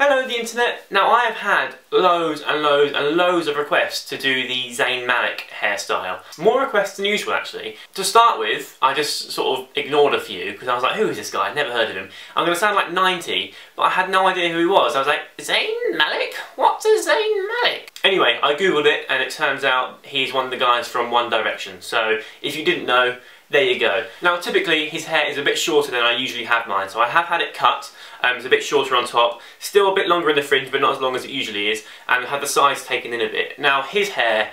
Hello the internet. Now I have had loads and loads of requests to do the Zayn Malik hairstyle. More requests than usual actually. To start with, I just sort of ignored a few because I was like, who is this guy? I've never heard of him. I'm going to sound like 90, but I had no idea who he was. I was like, Zayn Malik? What's a Zayn Malik? Anyway, I googled it and it turns out he's one of the guys from One Direction. So if you didn't know, there you go. Now typically his hair is a bit shorter than I usually have mine, so I have had it cut. It's a bit shorter on top, still a bit longer in the fringe but not as long as it usually is, and had the sides taken in a bit. Now his hair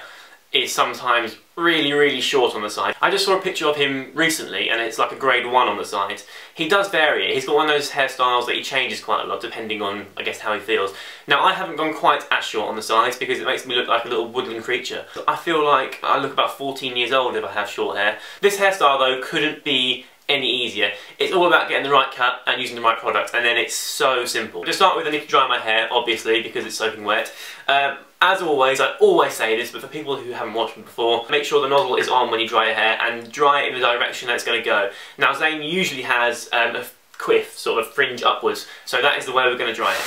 is sometimes really short on the side. I just saw a picture of him recently and it's like a grade 1 on the sides. He does vary. He's got one of those hairstyles that he changes quite a lot depending on, I guess, how he feels. Now I haven't gone quite as short on the sides because it makes me look like a little woodland creature. I feel like I look about 14 years old if I have short hair. This hairstyle though couldn't be any easier. It's all about getting the right cut and using the right product, and then it's so simple. To start with, I need to dry my hair, obviously, because it's soaking wet. As always, I always say this, but for people who haven't watched me before, make sure the nozzle is on when you dry your hair and dry it in the direction that it's going to go. Now Zayn usually has a quiff, sort of fringe upwards, so that is the way we're going to dry it.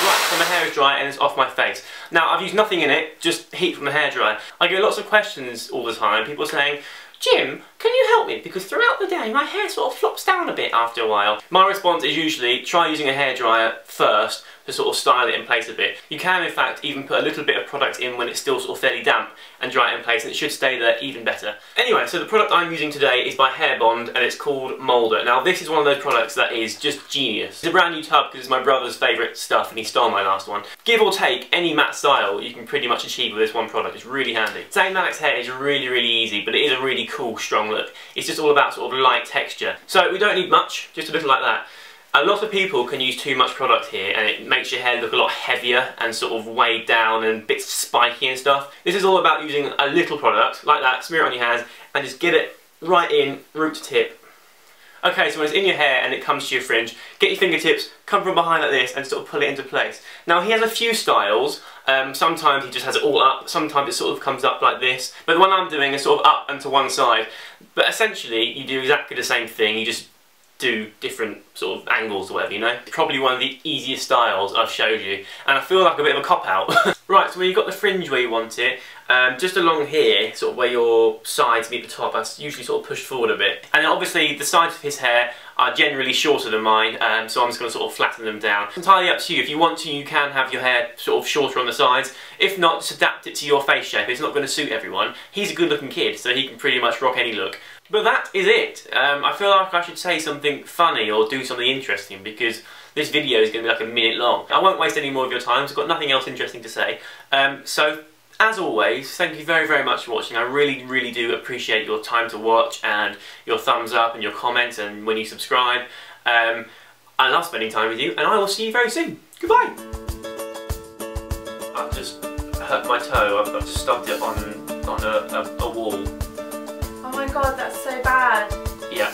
Right, so my hair is dry and it's off my face. Now I've used nothing in it, just heat from the hairdryer. I get lots of questions all the time, people saying, Jim, can you help me? Because throughout the day my hair sort of flops down a bit after a while. My response is usually try using a hairdryer first to sort of style it in place a bit. You can in fact even put a little bit of product in when it's still sort of fairly damp and dry it in place, and it should stay there even better. Anyway, so the product I'm using today is by Hair Bond and it's called Moulder. Now this is one of those products that is just genius. It's a brand new tub because it's my brother's favourite stuff and he stole my last one. Give or take any matte style you can pretty much achieve with this one product. It's really handy. Zayn Malik's hair is really easy, but it is a really cool strong look. It's just all about sort of light texture. So we don't need much, just a little like that. A lot of people can use too much product here and it makes your hair look a lot heavier and sort of weighed down and a bit spiky and stuff. This is all about using a little product, like that, smear it on your hands and just get it right in, root to tip. Okay, so when it's in your hair and it comes to your fringe, get your fingertips, come from behind like this and sort of pull it into place. Now he has a few styles. Sometimes he just has it all up, sometimes it sort of comes up like this. But the one I'm doing is sort of up and to one side. But essentially, you do exactly the same thing, you just do different sort of angles or whatever, you know? Probably one of the easiest styles I've showed you, and I feel like a bit of a cop-out. Right, so when you've got the fringe where you want it, just along here, sort of where your sides meet the top, that's usually sort of pushed forward a bit. And then obviously the sides of his hair are generally shorter than mine, so I'm just going to sort of flatten them down. It's entirely up to you. If you want to, you can have your hair sort of shorter on the sides. If not, just adapt it to your face shape. It's not going to suit everyone. He's a good looking kid, so he can pretty much rock any look. But that is it. I feel like I should say something funny or do something interesting because this video is going to be like a minute long. I won't waste any more of your time, so I've got nothing else interesting to say. So, as always, thank you very much for watching. I really do appreciate your time to watch and your thumbs up and your comments and when you subscribe. I love spending time with you and I will see you very soon. Goodbye! I've just hurt my toe. I've just stubbed it on a wall. Oh my god, that's so bad. Yeah.